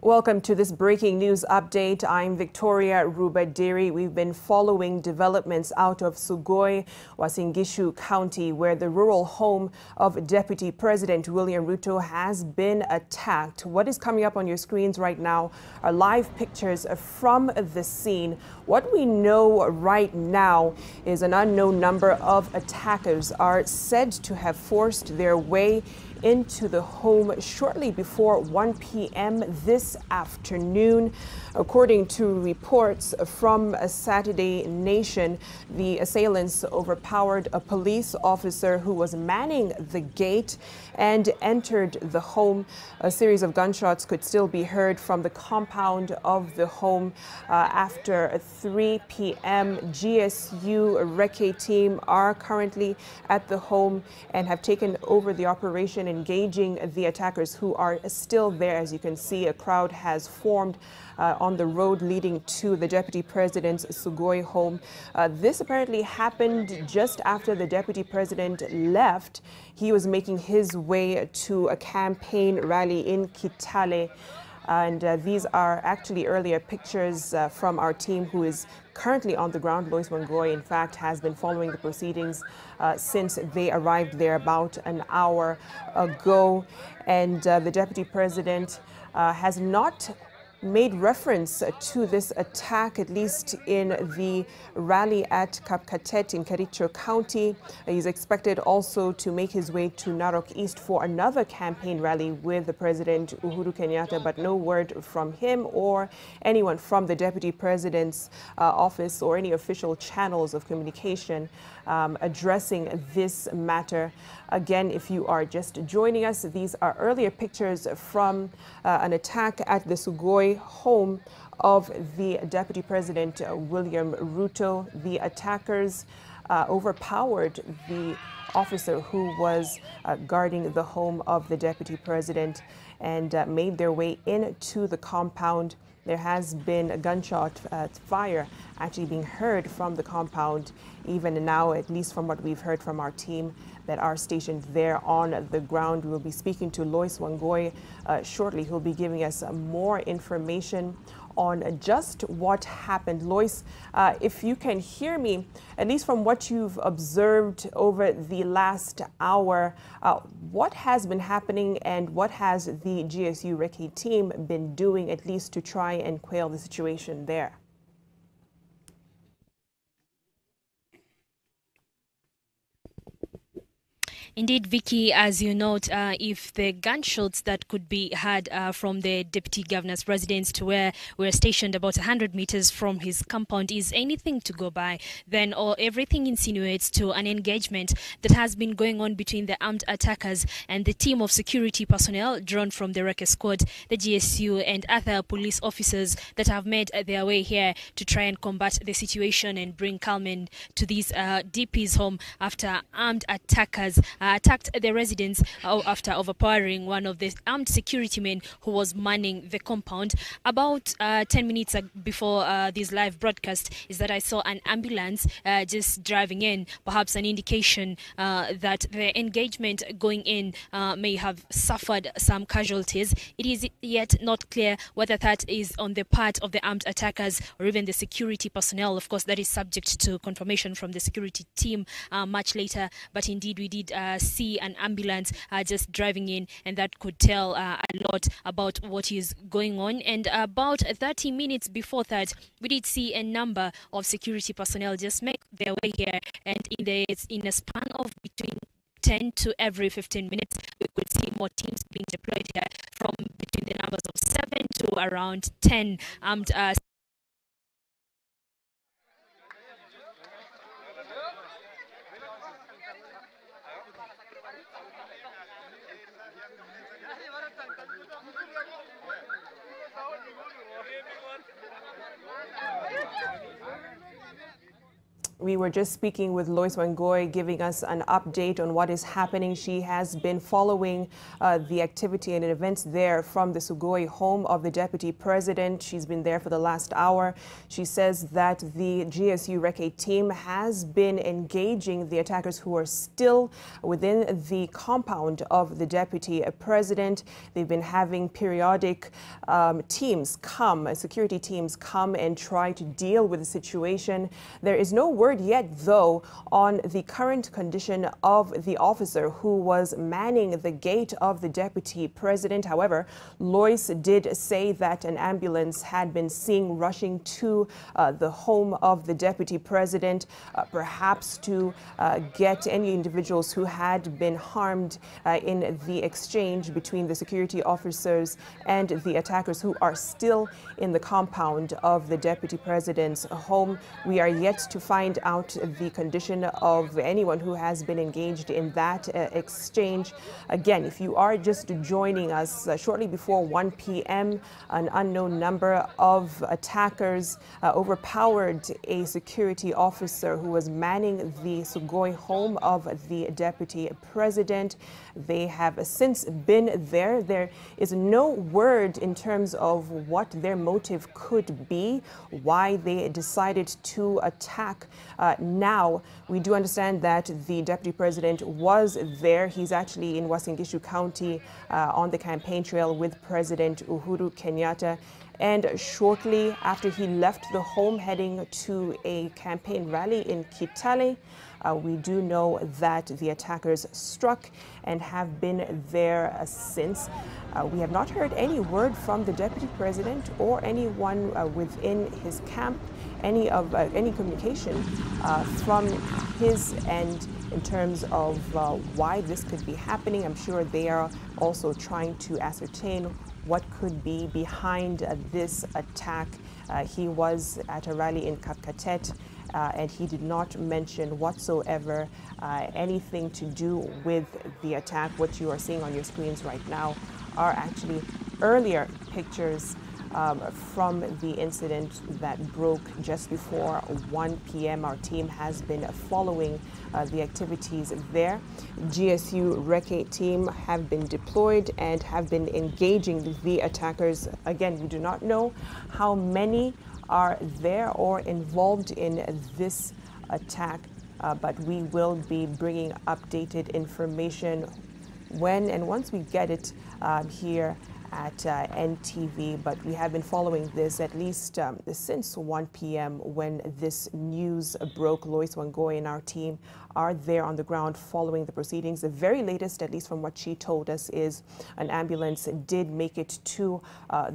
Welcome to this breaking news update. I'm Victoria Rubadiri. We've been following developments out of Sugoi, Uasin Gishu County, where the rural home of Deputy President William Ruto has been attacked. What is coming up on your screens right now are live pictures from the scene. What we know right now is an unknown number of attackers are said to have forced their way into the home shortly before 1 p.m. this afternoon. According to reports from Saturday Nation, the assailants overpowered a police officer who was manning the gate and entered the home. A series of gunshots could still be heard from the compound of the home after 3 p.m. GSU Wararkii team are currently at the home and have taken over the operation, engaging the attackers who are still there. As you can see, a crowd has formed on the road leading to the Deputy President's Sugoi home. This apparently happened just after the Deputy President left. He was making his way to a campaign rally in Kitale. And these are actually earlier pictures from our team who is currently on the ground. Lois Wangoi, in fact, has been following the proceedings since they arrived there about an hour ago. And the Deputy President has not made reference to this attack, at least in the rally at Kapkatet in Kericho County. He's expected also to make his way to Narok East for another campaign rally with the President Uhuru Kenyatta, but no word from him or anyone from the Deputy President's office or any official channels of communication addressing this matter. Again, if you are just joining us, these are earlier pictures from an attack at the Sugoi home of the Deputy President William Ruto. The attackers overpowered the officer who was guarding the home of the Deputy President and made their way into the compound. There has been a gunshot fire actually being heard from the compound even now, at least from what we've heard from our team that are stationed there on the ground. We will be speaking to Lois Wangoi shortly. He'll be giving us more information on just what happened. Lois, if you can hear me, at least from what you've observed over the last hour, what has been happening and what has the GSU Wararkii team been doing, at least to try and quell the situation there? Indeed, Vicky, as you note, if the gunshots that could be heard from the Deputy Governor's residence to where we're stationed about 100 meters from his compound is anything to go by, then everything insinuates to an engagement that has been going on between the armed attackers and the team of security personnel drawn from the Wararkii squad, the GSU, and other police officers that have made their way here to try and combat the situation and bring calm to these DP's home after armed attackers attacked the residents after overpowering one of the armed security men who was manning the compound. About 10 minutes before this live broadcast is that I saw an ambulance just driving in, perhaps an indication that the engagement going in may have suffered some casualties. It is yet not clear whether that is on the part of the armed attackers or even the security personnel. Of course, that is subject to confirmation from the security team much later, but indeed we did see an ambulance just driving in, and that could tell a lot about what is going on. And about 30 minutes before that, we did see a number of security personnel just make their way here, and in a span of between 10 to every 15 minutes, we could see more teams being deployed here, from between the numbers of 7 to around 10 armed We were just speaking with Lois Wangoi, giving us an update on what is happening. She has been following the activity and events there from the Sugoi home of the Deputy President. She's been there for the last hour. She says that the GSU Wararkii team has been engaging the attackers who are still within the compound of the Deputy President. They've been having periodic teams come, security teams come and try to deal with the situation. There is no word yet, though, on the current condition of the officer who was manning the gate of the Deputy President. However, Lois did say that an ambulance had been seen rushing to the home of the Deputy President, perhaps to get any individuals who had been harmed in the exchange between the security officers and the attackers who are still in the compound of the Deputy President's home. We are yet to find out the condition of anyone who has been engaged in that exchange. Again, if you are just joining us, shortly before 1 p.m., an unknown number of attackers overpowered a security officer who was manning the Sugoi home of the Deputy President. They have since been there. There is no word in terms of what their motive could be, why they decided to attack now. We do understand that the Deputy President was there. He's actually in Uasin Gishu County on the campaign trail with President Uhuru Kenyatta. And shortly after he left the home heading to a campaign rally in Kitale, we do know that the attackers struck and have been there since. We have not heard any word from the Deputy President or anyone within his camp, any communication from his end in terms of why this could be happening. I'm sure they are also trying to ascertain what could be behind this attack. He was at a rally in Kapkatet, and he did not mention whatsoever anything to do with the attack. What you are seeing on your screens right now are actually earlier pictures from the incident that broke just before 1 p.m. Our team has been following the activities there. GSU Wararkii team have been deployed and have been engaging the attackers. Again, we do not know how many are there or involved in this attack, but we will be bringing updated information when and once we get it here at NTV. But we have been following this at least since 1 p.m. when this news broke. Lois Wangoi and our team are there on the ground following the proceedings. The very latest, at least from what she told us, is an ambulance did make it to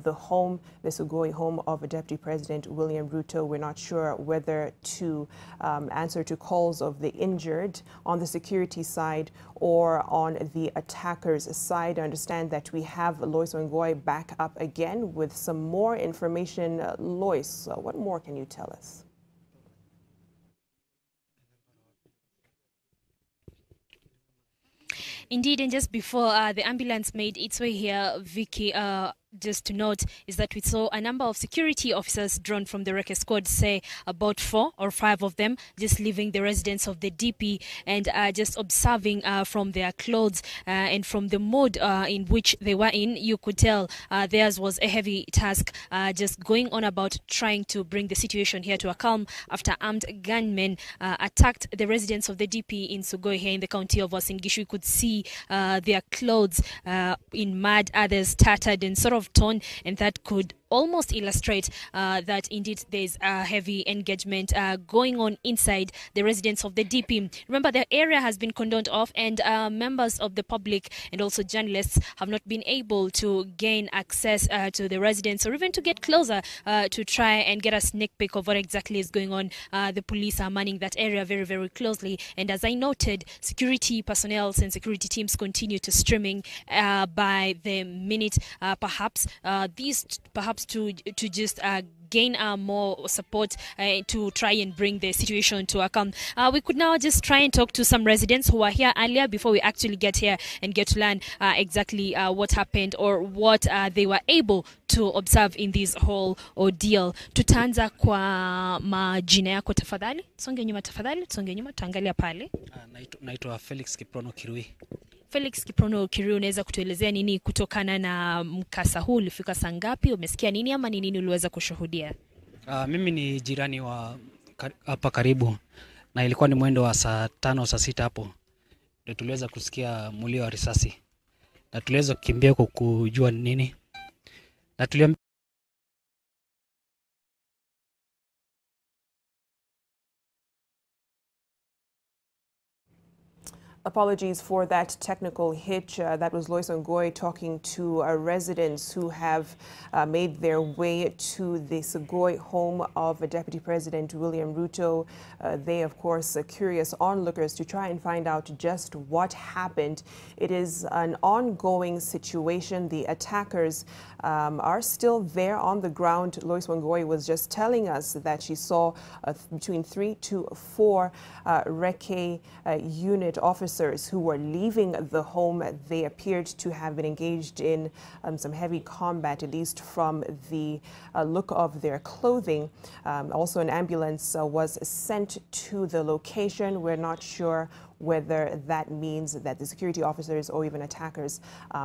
the home, the Sugoi home of Deputy President William Ruto. We're not sure whether to answer to calls of the injured on the security side or on the attackers' side. I understand that we have Lois Wangoi back up again with some more information. Lois, what more can you tell us? Indeed, and just before the ambulance made its way here, Vicky, just to note is that we saw a number of security officers drawn from the Wararkii squad, say about 4 or 5 of them, just leaving the residence of the DP and just observing from their clothes and from the mood in which they were in. You could tell theirs was a heavy task, just going on about trying to bring the situation here to a calm after armed gunmen attacked the residence of the DP in Sugoi here in the county of Uasin Gishu. You could see their clothes in mud, others tattered and sort of torn, and that could almost illustrate that indeed there's a heavy engagement going on inside the residence of the DP. Remember, the area has been cordoned off, and members of the public and also journalists have not been able to gain access to the residence or even to get closer to try and get a sneak peek of what exactly is going on. The police are manning that area very, very closely, and as I noted, security personnel and security teams continue to streaming by the minute. These perhaps to just gain more support to try and bring the situation to account. We could now just try and talk to some residents who were here earlier before we actually get here and get to learn exactly what happened or what they were able to observe in this whole ordeal. Tutaanza kwa majina yako tafadhali. Songe nyuma tafadhali, songe nyuma tuangalia pale. Naitwa Felix Kiprono Kirui. Felix Kiprono Kirui, unaweza kutuelezea nini kutokana na mkasa huu? Ulifika saa ngapi? Umesikia nini ama ni nini uliweza kushuhudia? Mimi ni jirani wa hapa karibu na ilikuwa ni mwendo wa saa 5 saa 6 hapo. Ndio tuliweza kusikia mlio wa risasi. Na tuliweza kukimbia kwa kujua nini. Na tuliambia Apologies for that technical hitch. That was Lois Ngoy talking to residents who have made their way to the Sugoi home of Deputy President William Ruto. They, of course, are curious onlookers to try and find out just what happened. It is an ongoing situation. The attackers are still there on the ground. Lois Ngoy was just telling us that she saw between 3 to 4 Wararkii unit officers who were leaving the home. They appeared to have been engaged in some heavy combat, at least from the look of their clothing. Also, an ambulance was sent to the location. We're not sure whether that means that the security officers or even attackers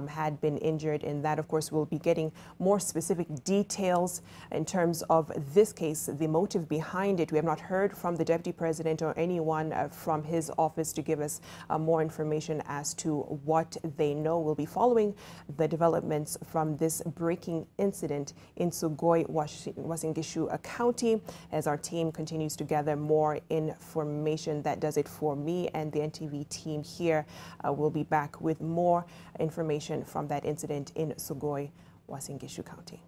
had been injured. And that, of course, we'll be getting more specific details in terms of this case, the motive behind it. We have not heard from the Deputy President or anyone from his office to give us more information as to what they know. We'll be following the developments from this breaking incident in Sugoi, Uasin Gishu County, as our team continues to gather more information. That does it for me and the NTV team here. We'll be back with more information from that incident in Sugoi, Uasin Gishu County.